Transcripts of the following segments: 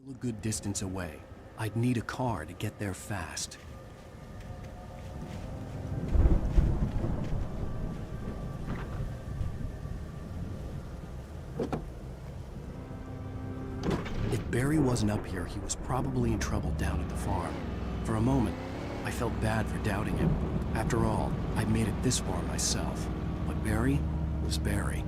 A good distance away. I'd need a car to get there fast. If Barry wasn't up here, he was probably in trouble down at the farm. For a moment, I felt bad for doubting him. After all, I'd made it this far myself. But Barry was Barry.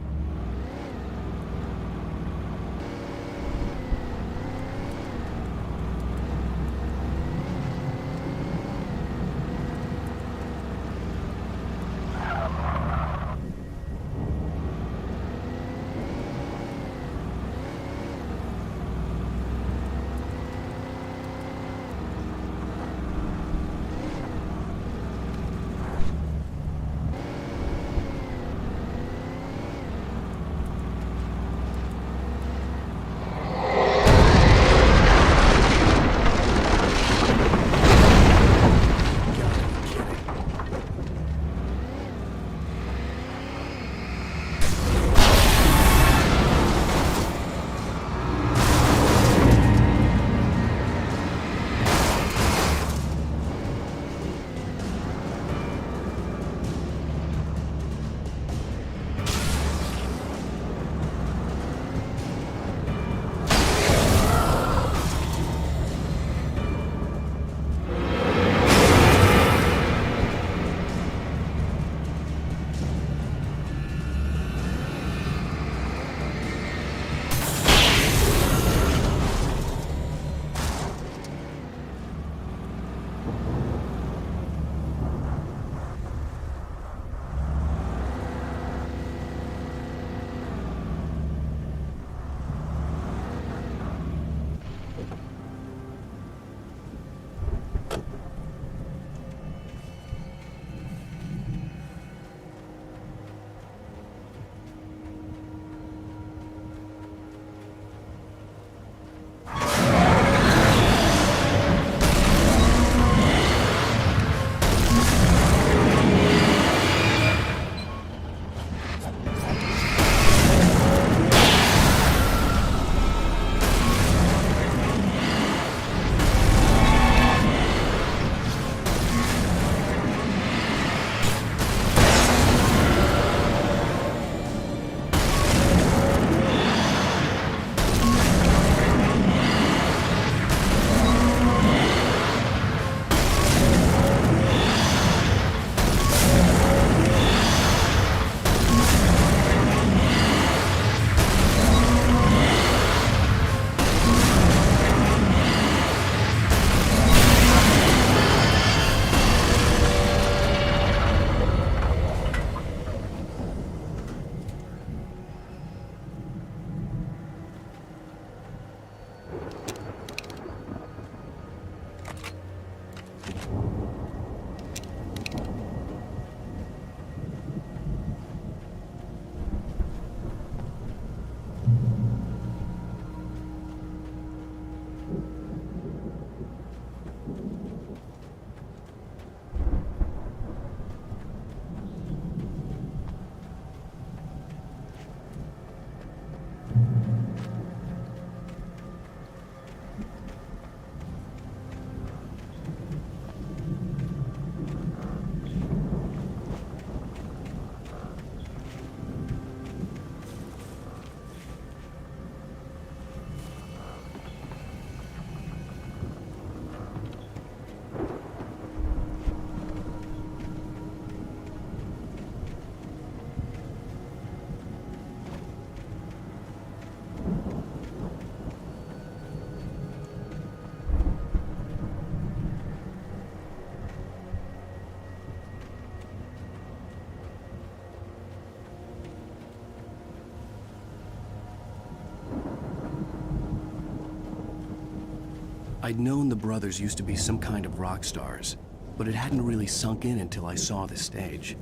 I'd known the brothers used to be some kind of rock stars, but it hadn't really sunk in until I saw the stage.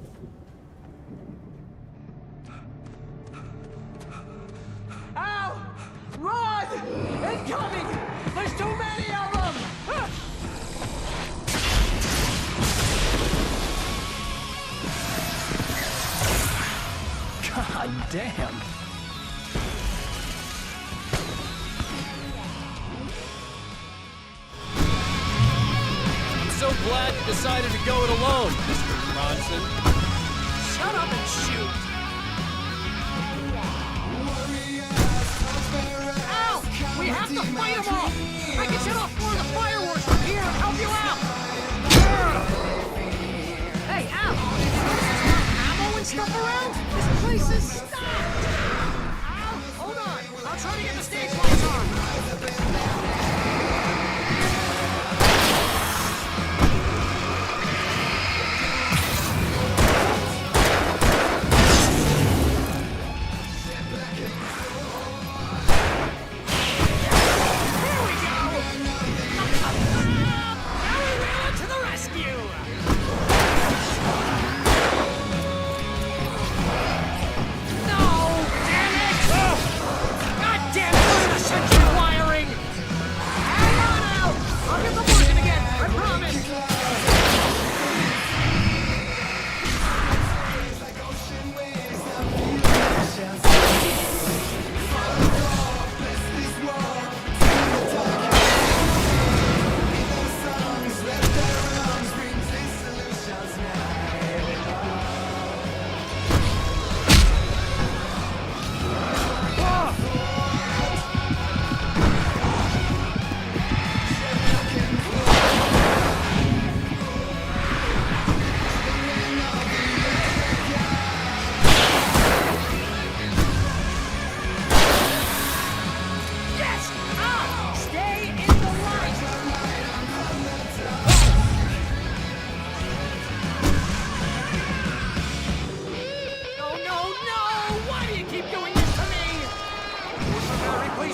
Ow! Run! Incoming! There's too many of them! God damn! I'm glad you decided to go it alone, Mr. Bronson. Shut up and shoot! Al! We have to fight them all! I can set off one of the fireworks from here and help you out! Hey, Al! Ammo and stuff around? This place is stocked! Al, hold on! I'll try to get the stage lights on!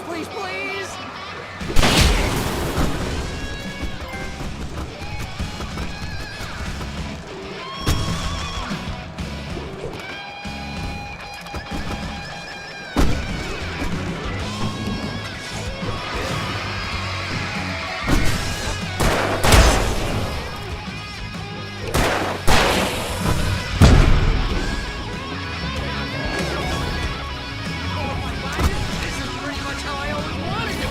Please, please! This is pretty much how I always wanted it!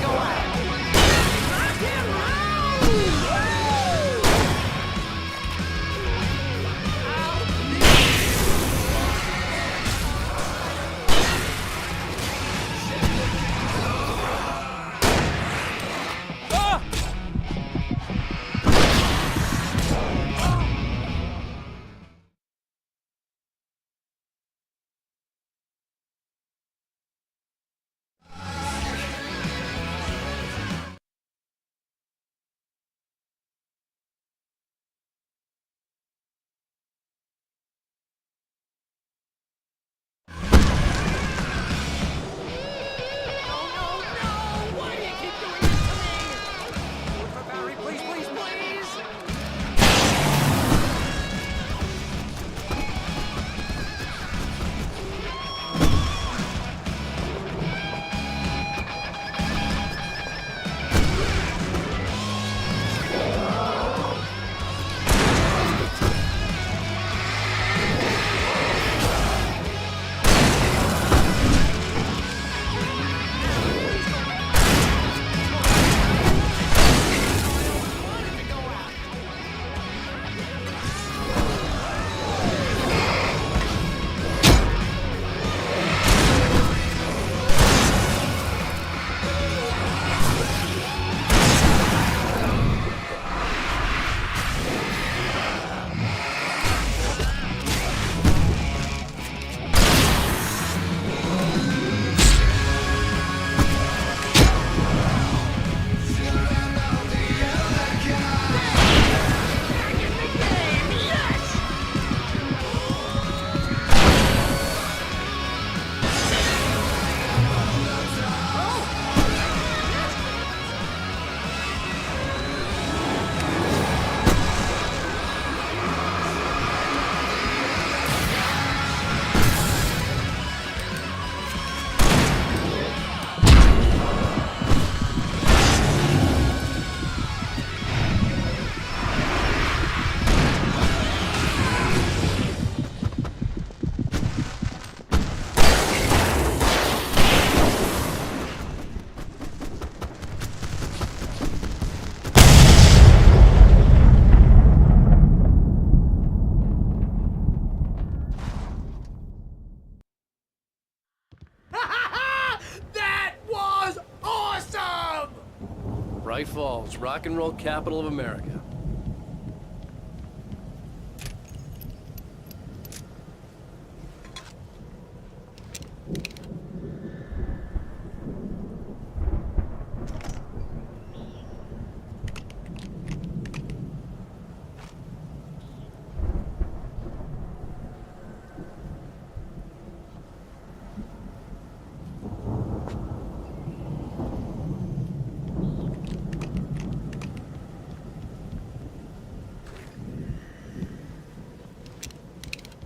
Bright Falls, rock and roll capital of America.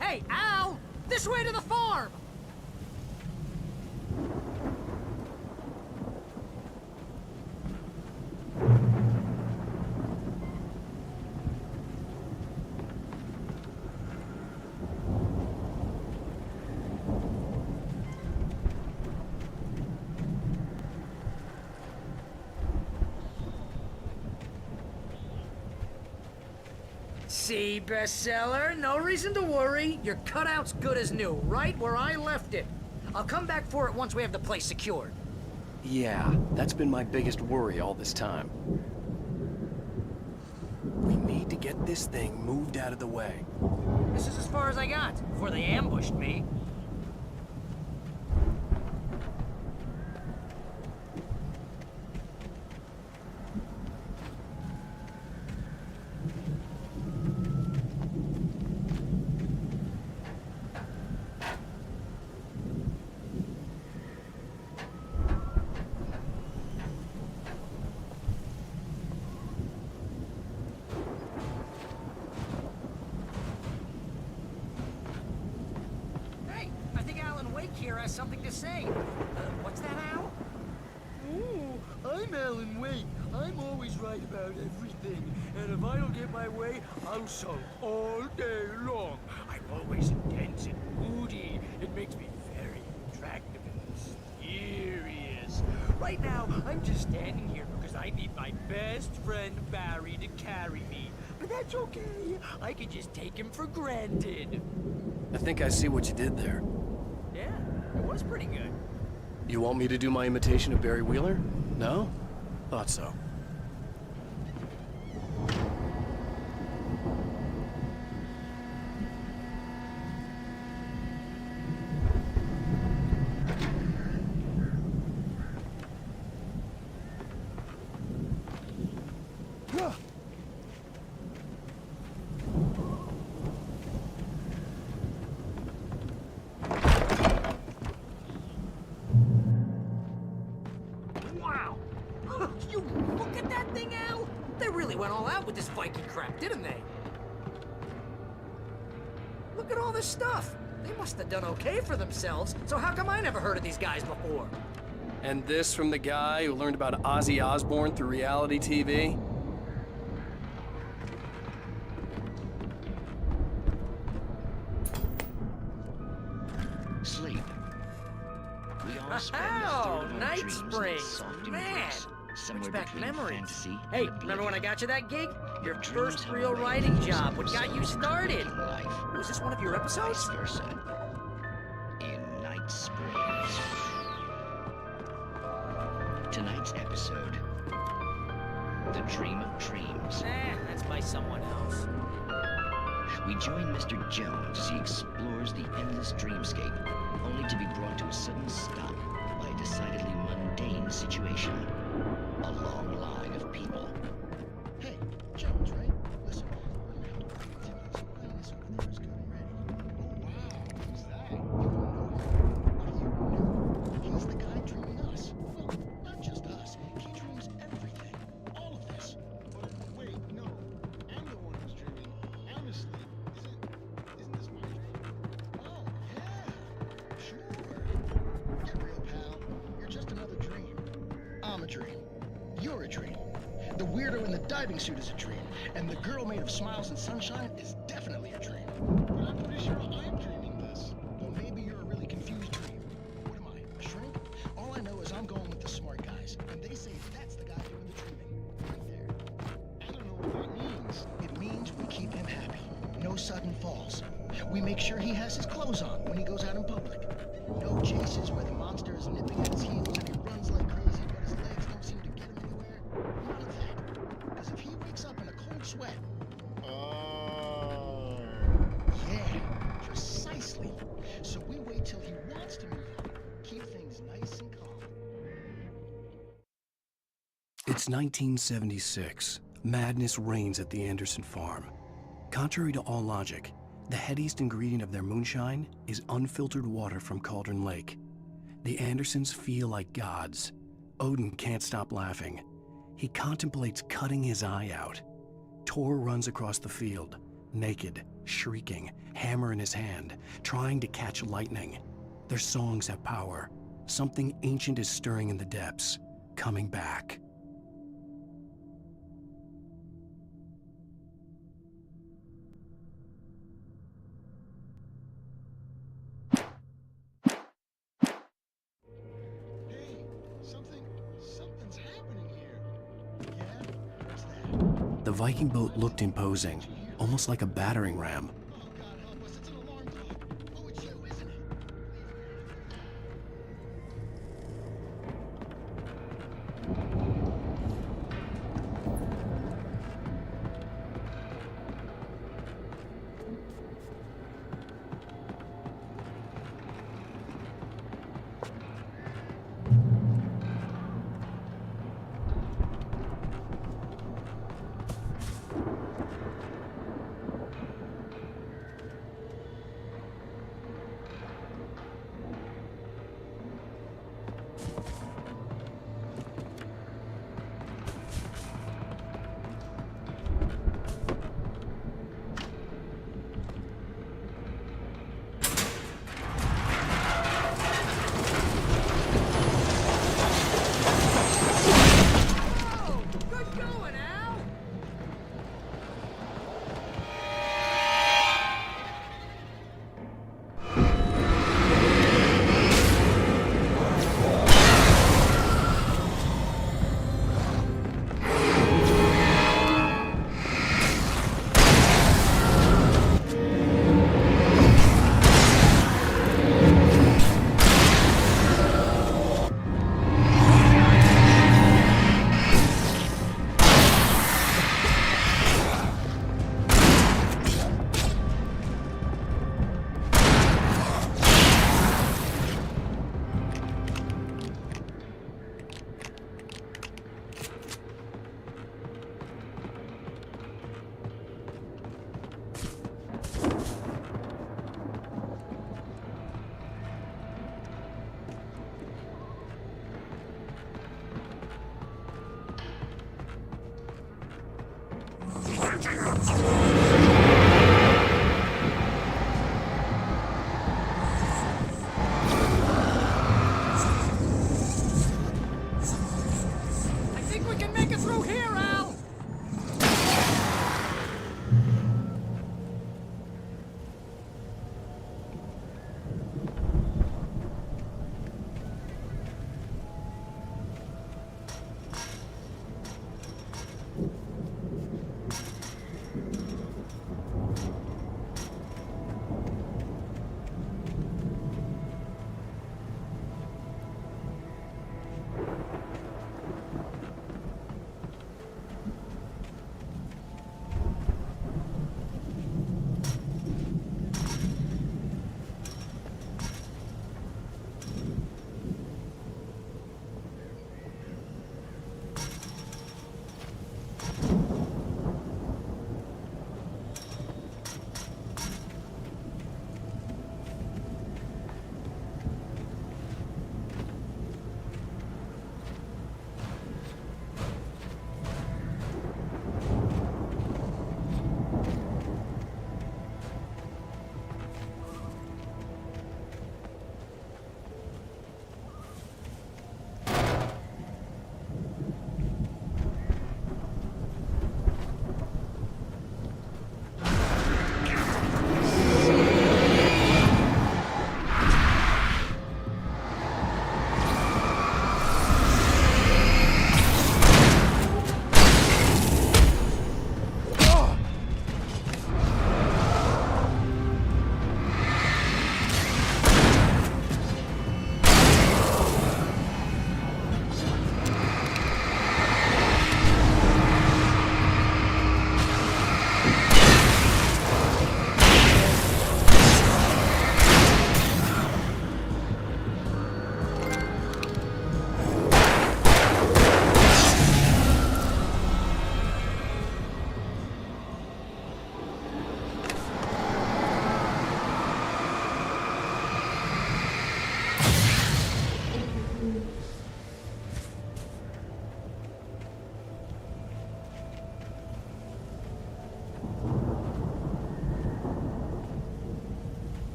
Hey, Al! This way to the farm! See, bestseller? No reason to worry. Your cutout's good as new, right where I left it. I'll come back for it once we have the place secured. Yeah, that's been my biggest worry all this time. We need to get this thing moved out of the way. This is as far as I got before they ambushed me. Here has something to say. What's that, Al? Oh, I'm Alan Wake. I'm always right about everything. And if I don't get my way, I'll sulk all day long. I'm always intense and moody. It makes me very attractive and mysterious. Right now, I'm just standing here because I need my best friend Barry to carry me. But that's okay. I can just take him for granted. I think I see what you did there. Yeah, it was pretty good. You want me to do my imitation of Barry Wheeler? No? Thought so. You look at that thing, Al! They really went all out with this Viking crap, didn't they? Look at all this stuff. They must have done okay for themselves, so how come I never heard of these guys before? And this from the guy who learned about Ozzy Osbourne through reality TV? Sleep. We all spend the Oh, third of our Night dreams in Springs, soft man. embrace, somewhere back between memories. fantasy Hey, and remember when I oblivion. got you that gig? Your Dreams first have a real way of writing forcing job, what got you themselves into started? waking life, Was this one of your episodes? vice versa. In Night Springs. Tonight's episode, The Dream of Dreams. That's by someone else. We join Mr. Jones as he explores the endless dreamscape, only to be brought to a sudden stop by a decidedly mundane situation. A long line of people. Hey, Jones, right? Listen, Timmy's finest over there is getting ready. Oh, wow, who's that? You don't know him. He's the guy dreaming us. Well, not just us. He dreams everything. All of this. But wait, no. I'm the one who's dreaming. I'm asleep. Isn't this my dream? Oh, yeah. Sure. Get real, pal. You're just another dream. I'm a dream. You're a dream. The weirdo in the diving suit is a dream, and the girl made of smiles and sunshine is definitely a dream. But I'm pretty sure I'm dreaming this. Well, maybe you're a really confused dream. What am I, a shrink? All I know is I'm going with the smart guys, and they say that's the guy doing the dreaming. Right there. I don't know what that means. It means we keep him happy. No sudden falls. We make sure he has his clothes on when he goes out in public. No chases where the monster is nipping at his heels and he runs like crazy, but his legs don't seem to get him anywhere. wait till he wants to move on. Keep things nice and calm. It's 1976. Madness reigns at the Anderson farm. Contrary to all logic, the headiest ingredient of their moonshine is unfiltered water from Cauldron Lake. The Andersons feel like gods. Odin can't stop laughing. He contemplates cutting his eye out. Tor runs across the field, naked, shrieking, hammer in his hand, trying to catch lightning. Their songs have power. Something ancient is stirring in the depths, coming back. Hey, something's happening here. Yeah? What's that? The Viking boat looked imposing, almost like a battering ram. Oh, God help us, it's an alarm clock. Oh, it's you, isn't it?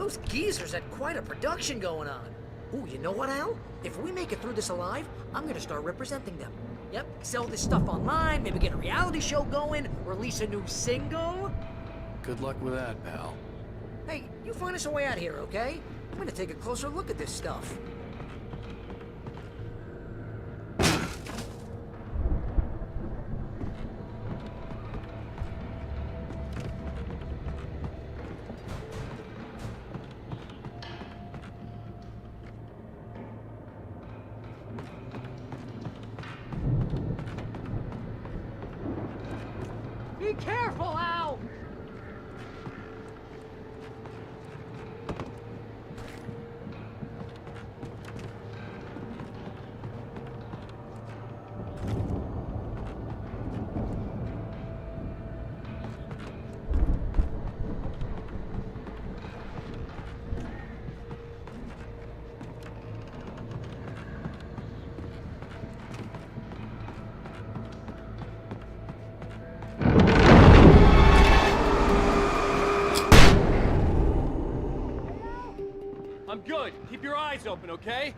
those geezers had quite a production going on. Ooh, you know what, Al? If we make it through this alive, I'm gonna start representing them. Yep, sell this stuff online, maybe get a reality show going, release a new single. Good luck with that, pal. Hey, you find us a way out here, okay? I'm gonna take a closer look at this stuff. Be careful, Al! I'm good. Keep your eyes open, okay?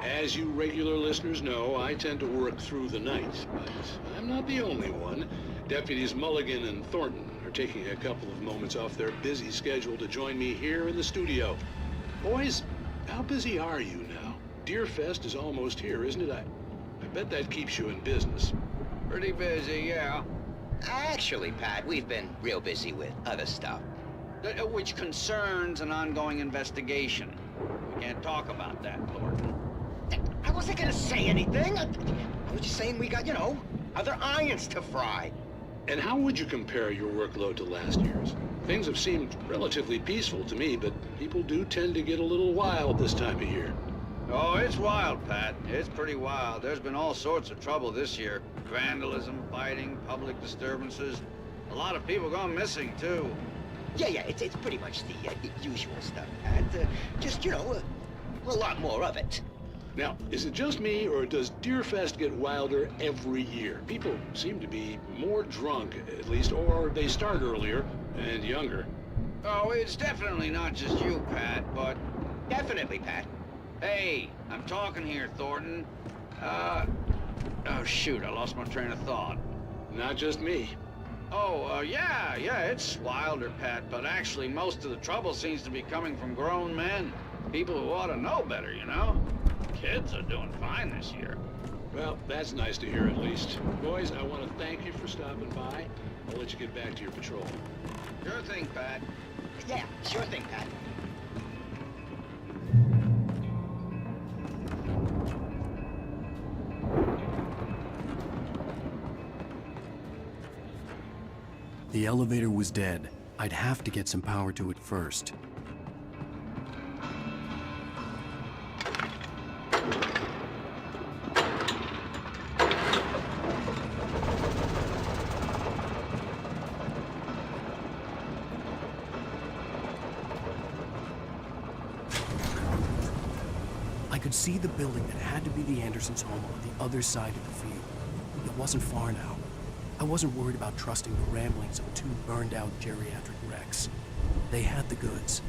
As you regular listeners know, I tend to work through the night, but I'm not the only one. Deputies Mulligan and Thornton are taking a couple of moments off their busy schedule to join me here in the studio. Boys, how busy are you now? Deerfest is almost here, isn't it? I bet that keeps you in business. Pretty busy, yeah. Actually, Pat, we've been real busy with other stuff. Which concerns an ongoing investigation. We can't talk about that, Thornton. I wasn't gonna say anything. I was just saying we got, other irons to fry. And how would you compare your workload to last year's? Things have seemed relatively peaceful to me, but people do tend to get a little wild this time of year. Oh, it's wild, Pat. It's pretty wild. There's been all sorts of trouble this year. Vandalism, fighting, public disturbances. A lot of people gone missing, too. Yeah, it's pretty much the usual stuff, Pat. Just, a lot more of it. Now, is it just me, or does Deerfest get wilder every year? People seem to be more drunk, at least, or they start earlier and younger. Oh, it's definitely not just you, Pat, but... Definitely, Pat. Hey, I'm talking here, Thornton. Oh, shoot, I lost my train of thought. Not just me. Oh, yeah, it's wilder, Pat, but actually most of the trouble seems to be coming from grown men. People who ought to know better, Kids are doing fine this year. Well, that's nice to hear at least. Boys, I want to thank you for stopping by. I'll let you get back to your patrol. Sure thing, Pat. Yeah, sure thing, Pat. The elevator was dead. I'd have to get some power to it first. I could see the building that had to be the Andersons' home on the other side of the field. It wasn't far now. I wasn't worried about trusting the ramblings of two burned-out geriatric wrecks. They had the goods.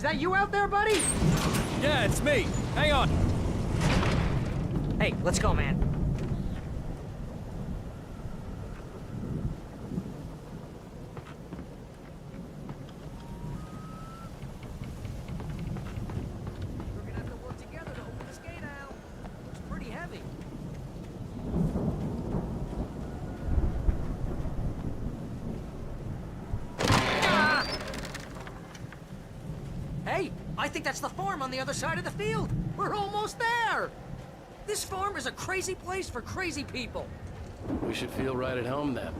Is that you out there, buddy? Yeah, it's me. Hang on. Hey, let's go, man. We're gonna have to work together to open this gate, Al. It's pretty heavy. Ah! Hey, I think that's the farm on the other side of the field. We're almost there. This farm is a crazy place for crazy people. We should feel right at home then.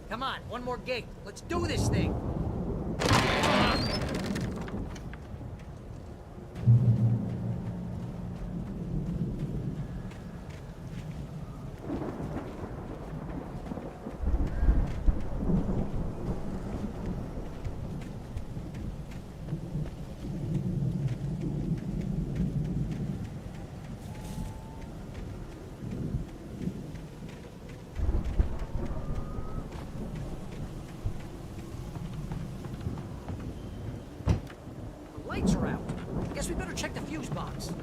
Come on, one more gate. Let's do this thing. Lights are out. Guess we better check the fuse box.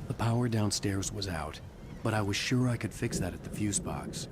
The power downstairs was out, but I was sure I could fix that at the fuse box.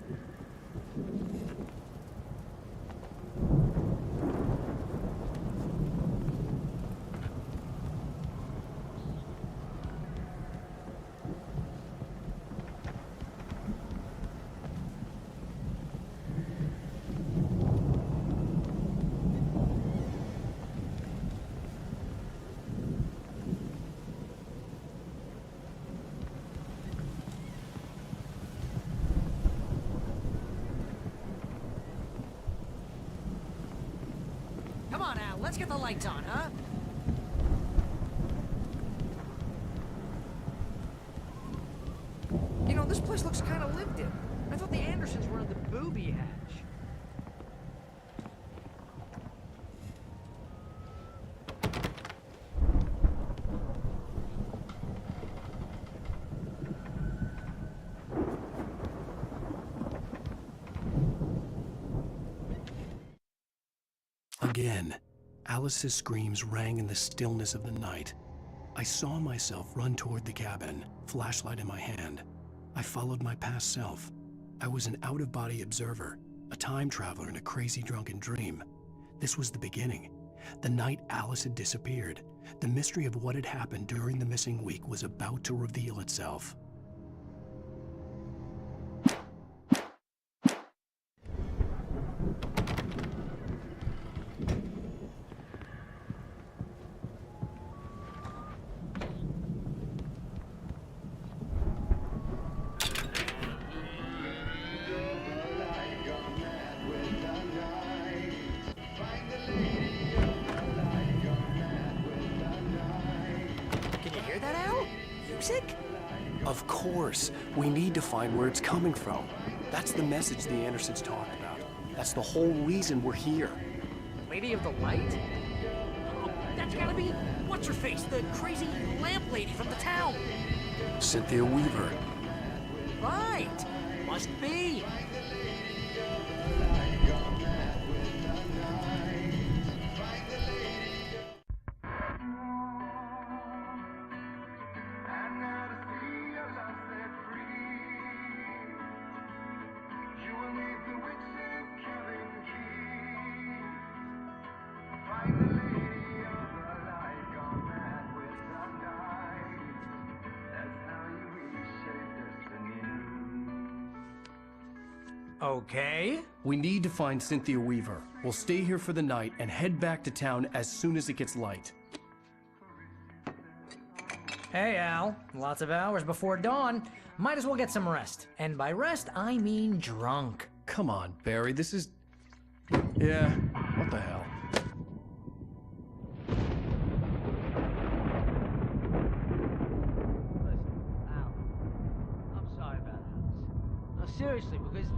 Come on, Al, let's get the lights on, huh? You know, this place looks kind of lived in. I thought the Andersons were in the booby hatch. Again, Alice's screams rang in the stillness of the night. I saw myself run toward the cabin, flashlight in my hand. I followed my past self. I was an out-of-body observer, a time traveler in a crazy drunken dream. This was the beginning. The night Alice had disappeared. The mystery of what had happened during the missing week was about to reveal itself. Can you hear that, Al? Music? Of course, we need to find where it's coming from. That's the message the Andersons talk about. That's the whole reason we're here. Lady of the Light? Oh, that's gotta be what's-her-face, the crazy lamp lady from the town. Cynthia Weaver. Right. Must be. Okay. We need to find Cynthia Weaver. We'll stay here for the night and head back to town as soon as it gets light. Hey, Al. Lots of hours before dawn. Might as well get some rest. And by rest, I mean drunk. Come on, Barry, this is... Yeah, what the hell? Listen, Al, I'm sorry about Alice. No, seriously, because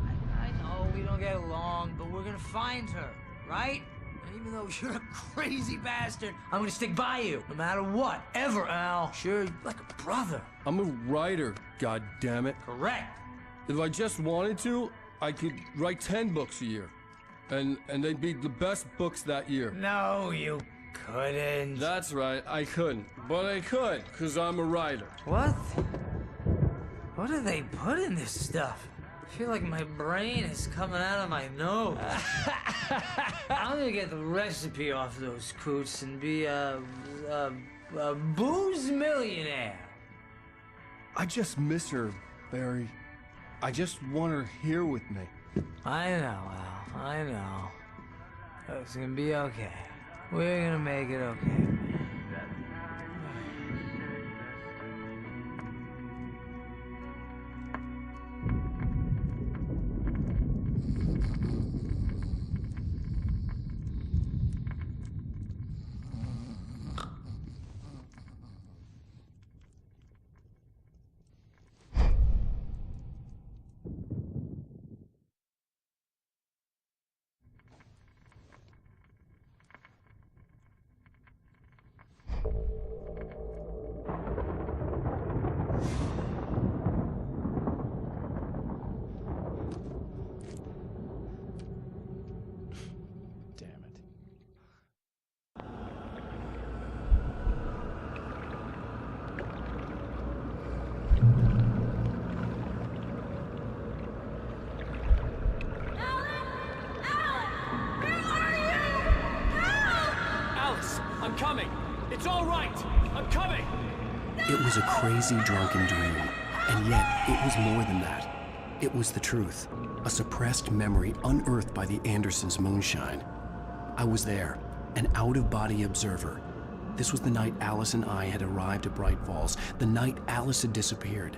I know we don't get along, but we're gonna find her, right? And even though you're a crazy bastard, I'm gonna stick by you, no matter what, ever, Al. Sure, you're like a brother. I'm a writer, goddammit. Correct. If I just wanted to, I could write 10 books a year. And they'd be the best books that year. No, you couldn't. That's right, I couldn't. But I could, because I'm a writer. What? What do they put in this stuff? I feel like my brain is coming out of my nose. I'm gonna get the recipe off those coots and be a booze millionaire. I just miss her, Barry. I just want her here with me. I know, Al. I know. It's gonna be okay. We're gonna make it okay. Damn it. Alice, I'm coming. It's all right. I'm coming. It was a crazy, drunken dream, and yet it was more than that. It was the truth, a suppressed memory unearthed by the Andersons' moonshine. I was there, an out-of-body observer. This was the night Alice and I had arrived at Bright Falls, the night Alice had disappeared.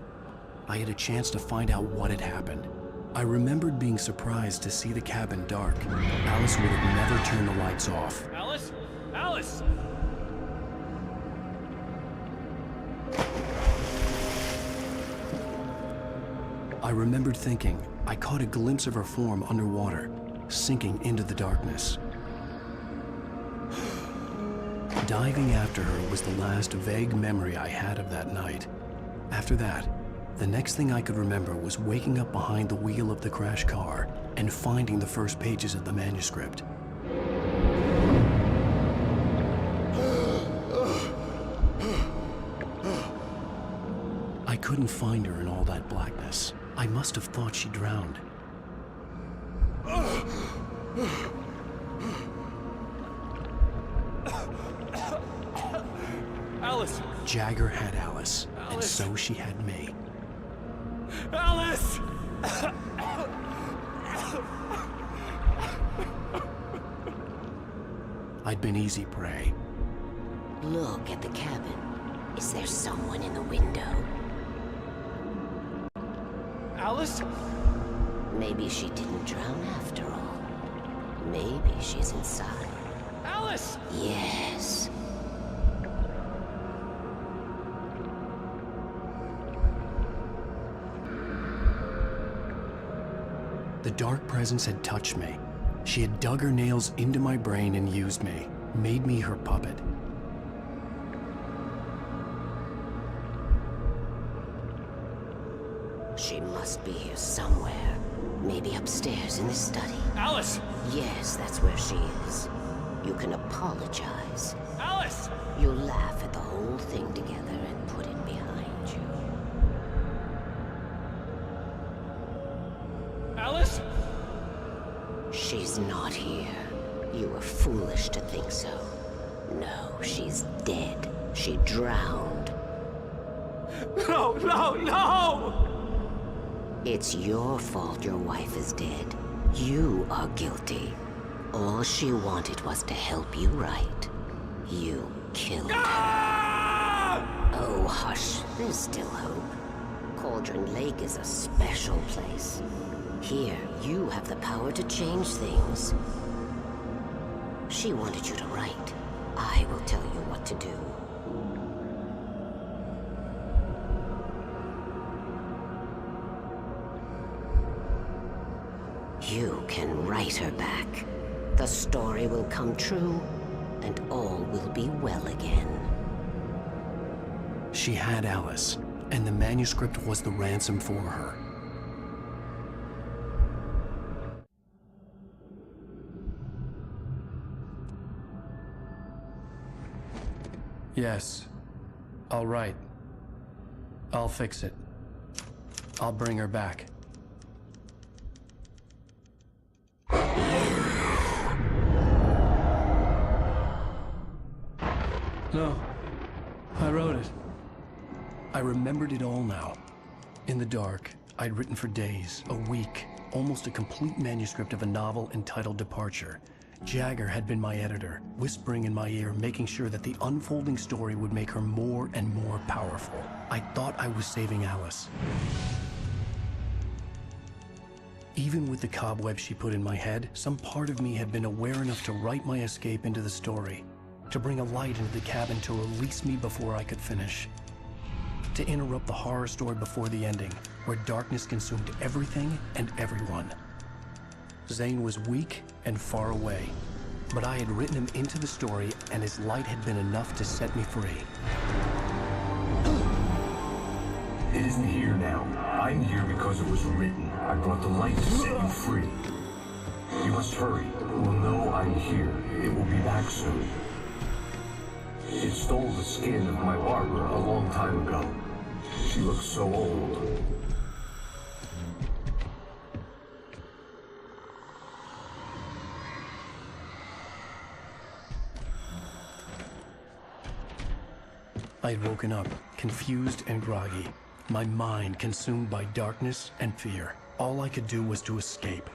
I had a chance to find out what had happened. I remembered being surprised to see the cabin dark. Alice would have never turned the lights off. Alice? Alice! I remembered thinking I caught a glimpse of her form underwater, sinking into the darkness. Diving after her was the last vague memory I had of that night. After that, the next thing I could remember was waking up behind the wheel of the crashed car and finding the first pages of the manuscript. I couldn't find her in all that blackness. I must have thought she drowned. Alice! Jagger had Alice, and so she had me. Alice! I'd been easy prey. Look at the cabin. Is there someone in the window? Alice? Maybe she didn't drown after all. Maybe she's inside. Alice! Yes. The dark presence had touched me. She had dug her nails into my brain and used me, made me her puppet. She must be here somewhere. Maybe upstairs in the study. Alice! Yes, that's where she is. You can apologize. Alice! You'll laugh at the whole thing together and put it behind you. Alice? She's not here. You were foolish to think so. No, she's dead. She drowned. No, no, no! It's your fault your wife is dead. You are guilty. All she wanted was to help you right. You killed her. Oh, hush. There's still hope. Cauldron Lake is a special place. Here, you have the power to change things. She wanted you to write. I will tell you what to do. You can write her back. The story will come true, and all will be well again. She had Alice, and the manuscript was the ransom for her. Yes. All right. I'll fix it. I'll bring her back. No. I wrote it. I remembered it all now. In the dark, I'd written for days, a week, almost a complete manuscript of a novel entitled Departure. Jagger had been my editor, whispering in my ear, making sure that the unfolding story would make her more and more powerful. I thought I was saving Alice. Even with the cobweb she put in my head, some part of me had been aware enough to write my escape into the story, to bring a light into the cabin to release me before I could finish, to interrupt the horror story before the ending, where darkness consumed everything and everyone. Zane was weak and far away, but I had written him into the story, and his light had been enough to set me free. It isn't here now. I'm here because it was written. I brought the light to set you free. You must hurry. It will know I'm here. It will be back soon. It stole the skin of my barber a long time ago. She looks so old. I'd woken up, confused and groggy, my mind consumed by darkness and fear. All I could do was to escape.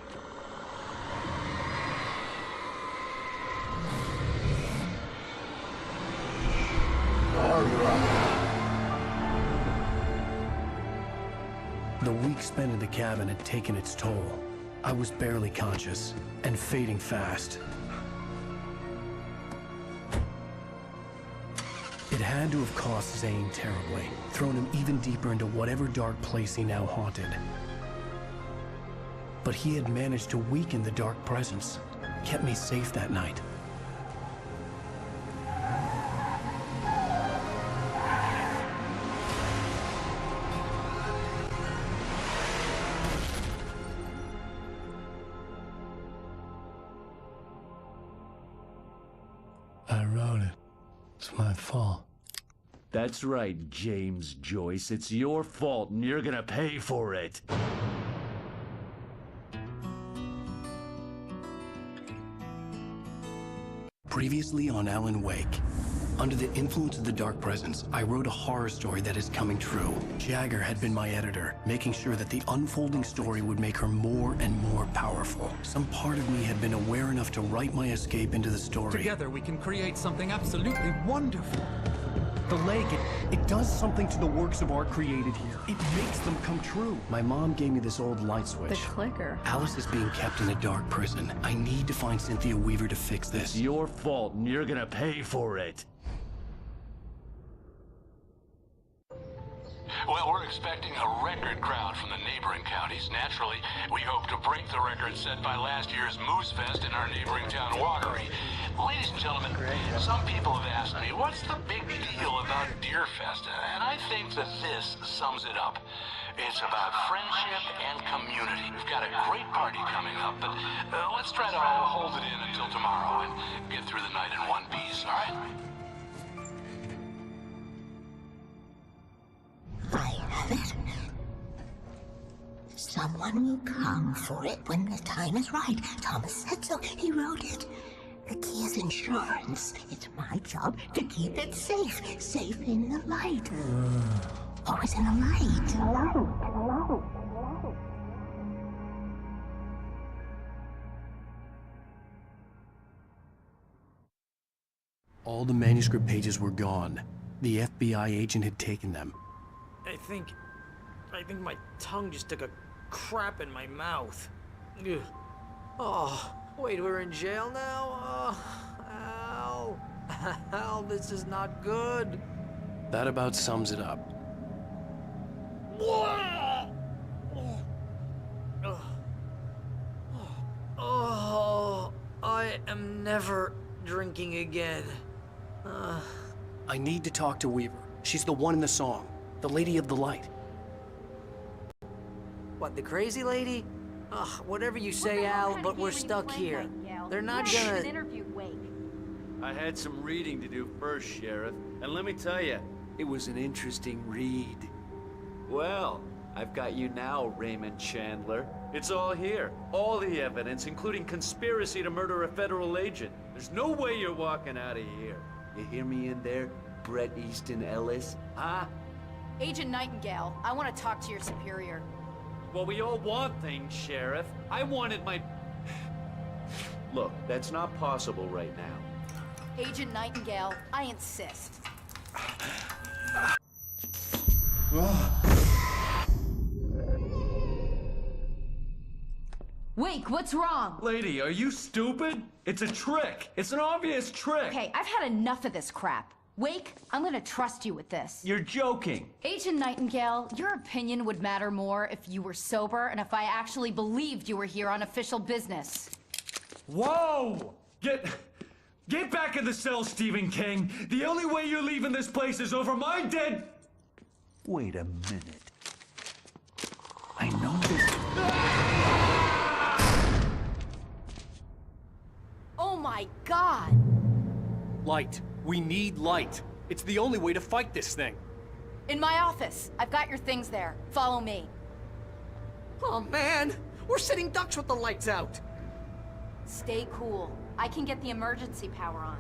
The week spent in the cabin had taken its toll. I was barely conscious, and fading fast. It had to have cost Zane terribly, thrown him even deeper into whatever dark place he now haunted. But he had managed to weaken the dark presence, kept me safe that night. I wrote it. It's my fault. That's right, James Joyce. It's your fault, and you're gonna pay for it. Previously on Alan Wake. Under the influence of the dark presence, I wrote a horror story that is coming true. Jagger had been my editor, making sure that the unfolding story would make her more and more powerful. Some part of me had been aware enough to write my escape into the story. Together we can create something absolutely wonderful. The lake, it does something to the works of art created here. It makes them come true. My mom gave me this old light switch. The clicker. Alice is being kept in a dark prison. I need to find Cynthia Weaver to fix this. It's your fault, and you're gonna pay for it. Well, we're expecting a record crowd from the neighboring counties. Naturally, we hope to break the record set by last year's Moose Fest in our neighboring town, Watery. Ladies and gentlemen, some people have asked me, what's the big deal about Deer Fest? And I think that this sums it up. It's about friendship and community. We've got a great party coming up, but let's try to hold it in until tomorrow and get through the night in one piece, all right? I have it. Someone will come for it when the time is right. Thomas said so. He wrote it. The key is insurance. It's my job to keep it safe. Safe in the light. Always in the light. All the manuscript pages were gone. The FBI agent had taken them. I think my tongue just took a crap in my mouth. Ugh. Oh, wait, we're in jail now? Oh, Al. Al, this is not good. That about sums it up. Oh, I am never drinking again. I need to talk to Weaver. She's the one in the song. The Lady of the Light. What, the crazy lady? Ugh, whatever you say, Al, but we're stuck here. They're not gonna... I had some reading to do first, Sheriff. And let me tell you, it was an interesting read. Well, I've got you now, Raymond Chandler. It's all here. All the evidence, including conspiracy to murder a federal agent. There's no way you're walking out of here. You hear me in there, Bret Easton Ellis? Huh? Agent Nightingale, I want to talk to your superior. Well, we all want things, Sheriff. I wanted my... Look, that's not possible right now. Agent Nightingale, I insist. Wake, what's wrong? Lady, are you stupid? It's a trick. It's an obvious trick. Okay, I've had enough of this crap. Wake, I'm gonna trust you with this. You're joking. Agent Nightingale, your opinion would matter more if you were sober and if I actually believed you were here on official business. Whoa! Get back in the cell, Stephen King. The only way you're leaving this place is over my dead... Wait a minute. I know this... Oh my God! Light. We need light. It's the only way to fight this thing. In my office. I've got your things there. Follow me. Oh man, we're sitting ducks with the lights out. Stay cool. I can get the emergency power on.